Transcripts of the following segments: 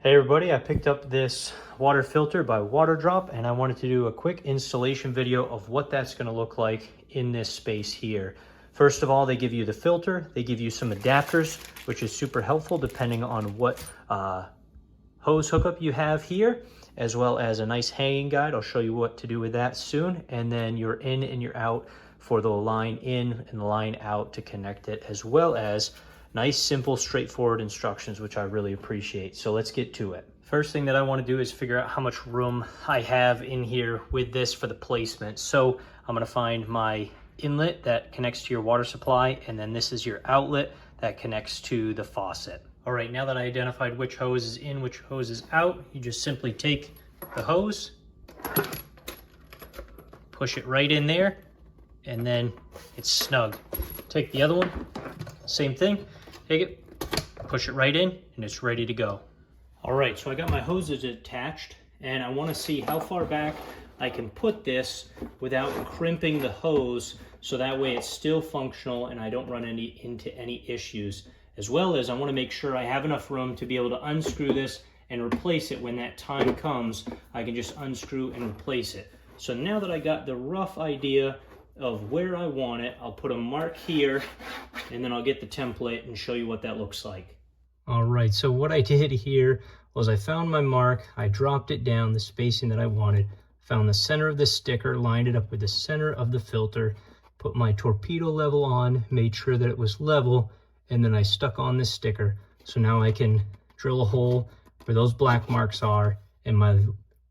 Hey everybody, I picked up this water filter by Waterdrop and I wanted to do a quick installation video of what that's going to look like in this space here. First of all, they give you the filter, they give you some adapters, which is super helpful depending on what hose hookup you have here, as well as a nice hanging guide. I'll show you what to do with that soon. And then your in and your out for the line in and the line out to connect it, as well as nice, simple, straightforward instructions, which I really appreciate. So let's get to it. First thing that I want to do is figure out how much room I have in here with this for the placement. So I'm going to find my inlet that connects to your water supply, and then this is your outlet that connects to the faucet. All right, now that I identified which hose is in, which hose is out, you just simply take the hose, push it right in there, and then it's snug. Take the other one, same thing. Take it, push it right in, and it's ready to go. All right, so I got my hoses attached, and I want to see how far back I can put this without crimping the hose, so that way it's still functional and I don't run into any issues. As well as I want to make sure I have enough room to be able to unscrew this and replace it when that time comes. I can just unscrew and replace it. So now that I got the rough idea of where I want it, I'll put a mark here, and then I'll get the template and show you what that looks like. All right, so what I did here was I found my mark, I dropped it down the spacing that I wanted, found the center of the sticker, lined it up with the center of the filter, put my torpedo level on, made sure that it was level, and then I stuck on this sticker. So now I can drill a hole where those black marks are, and my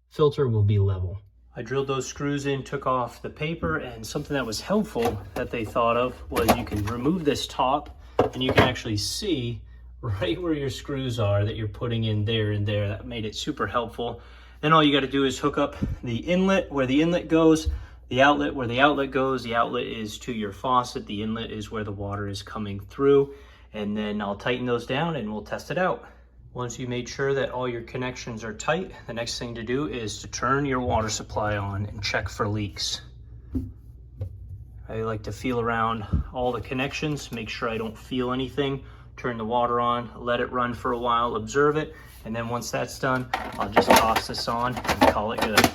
filter will be level. I drilled those screws in, took off the paper, and something that was helpful that they thought of was you can remove this top and you can actually see right where your screws are that you're putting in there and there. That made it super helpful. Then all you got to do is hook up the inlet where the inlet goes, the outlet where the outlet goes. The outlet is to your faucet, the inlet is where the water is coming through, and then I'll tighten those down and we'll test it out. Once you made sure that all your connections are tight, the next thing to do is to turn your water supply on and check for leaks. I like to feel around all the connections, make sure I don't feel anything. Turn the water on, let it run for a while, observe it, and then once that's done, I'll just toss this on and call it good.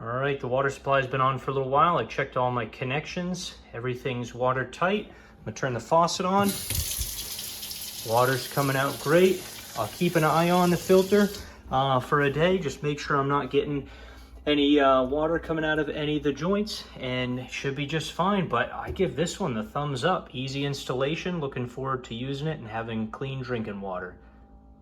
All right, the water supply has been on for a little while. I checked all my connections. Everything's watertight. I'm gonna turn the faucet on. Water's coming out great. I'll keep an eye on the filter for a day. Just make sure I'm not getting any water coming out of any of the joints, and it should be just fine. But I give this one the thumbs up. Easy installation. Looking forward to using it and having clean drinking water.